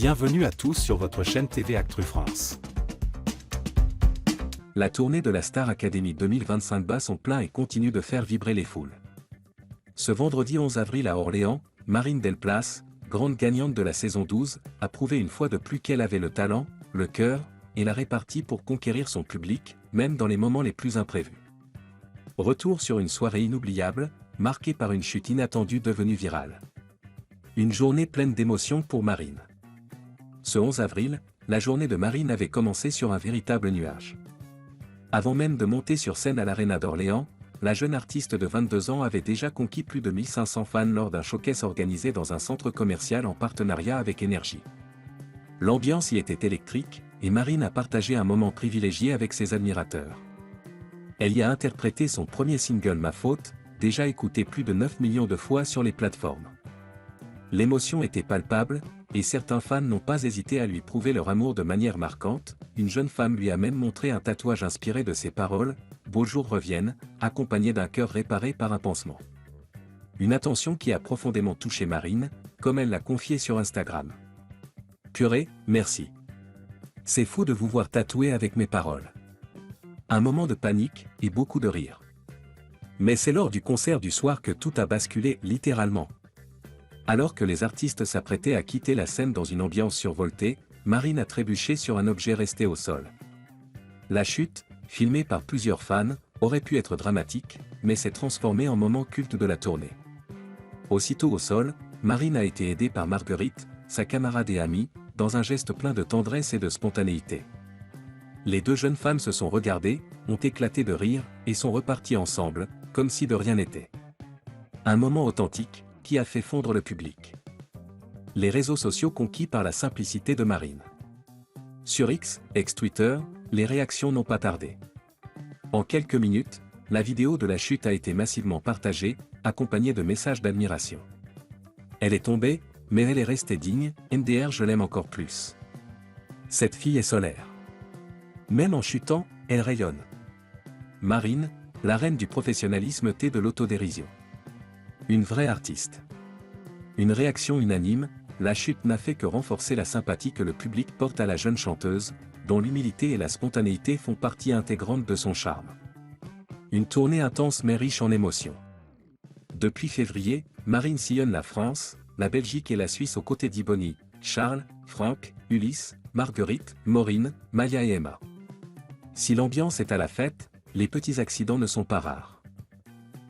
Bienvenue à tous sur votre chaîne TV Actu France. La tournée de la Star Academy 2025 bat son plein et continue de faire vibrer les foules. Ce vendredi 11 avril à Orléans, Marine Delplace, grande gagnante de la saison 12, a prouvé une fois de plus qu'elle avait le talent, le cœur et la répartie pour conquérir son public, même dans les moments les plus imprévus. Retour sur une soirée inoubliable, marquée par une chute inattendue devenue virale. Une journée pleine d'émotions pour Marine. Ce 11 avril, la journée de Marine avait commencé sur un véritable nuage. Avant même de monter sur scène à l'Arena d'Orléans, la jeune artiste de 22 ans avait déjà conquis plus de 1500 fans lors d'un showcase organisé dans un centre commercial en partenariat avec Énergie. L'ambiance y était électrique, et Marine a partagé un moment privilégié avec ses admirateurs. Elle y a interprété son premier single Ma Faute, déjà écouté plus de 9 millions de fois sur les plateformes. L'émotion était palpable, et certains fans n'ont pas hésité à lui prouver leur amour de manière marquante. Une jeune femme lui a même montré un tatouage inspiré de ses paroles, « Beaux jours reviennent », accompagné d'un cœur réparé par un pansement. Une attention qui a profondément touché Marine, comme elle l'a confié sur Instagram. « Purée, merci. C'est fou de vous voir tatouer avec mes paroles. Un moment de panique, et beaucoup de rire. Mais c'est lors du concert du soir que tout a basculé, littéralement. Alors que les artistes s'apprêtaient à quitter la scène dans une ambiance survoltée, Marine a trébuché sur un objet resté au sol. La chute, filmée par plusieurs fans, aurait pu être dramatique, mais s'est transformée en moment culte de la tournée. Aussitôt au sol, Marine a été aidée par Marguerite, sa camarade et amie, dans un geste plein de tendresse et de spontanéité. Les deux jeunes femmes se sont regardées, ont éclaté de rire, et sont reparties ensemble, comme si de rien n'était. Un moment authentique, qui a fait fondre le public. Les réseaux sociaux conquis par la simplicité de Marine. Sur X, ex-Twitter, les réactions n'ont pas tardé. En quelques minutes, la vidéo de la chute a été massivement partagée, accompagnée de messages d'admiration. Elle est tombée, mais elle est restée digne, MDR je l'aime encore plus. Cette fille est solaire. Même en chutant, elle rayonne. Marine, la reine du professionnalisme et de l'autodérision. Une vraie artiste. Une réaction unanime, la chute n'a fait que renforcer la sympathie que le public porte à la jeune chanteuse, dont l'humilité et la spontanéité font partie intégrante de son charme. Une tournée intense mais riche en émotions. Depuis février, Marine sillonne la France, la Belgique et la Suisse aux côtés d'Ibony, Charles, Franck, Ulysse, Marguerite, Maureen, Maya et Emma. Si l'ambiance est à la fête, les petits accidents ne sont pas rares.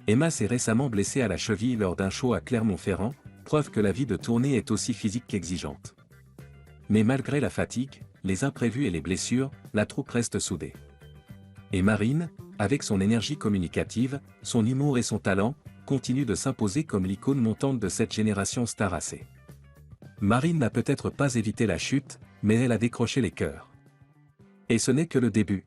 Emma s'est récemment blessée à la cheville lors d'un show à Clermont-Ferrand, preuve que la vie de tournée est aussi physique qu'exigeante. Mais malgré la fatigue, les imprévus et les blessures, la troupe reste soudée. Et Marine, avec son énergie communicative, son humour et son talent, continue de s'imposer comme l'icône montante de cette génération starassée. Marine n'a peut-être pas évité la chute, mais elle a décroché les cœurs. Et ce n'est que le début.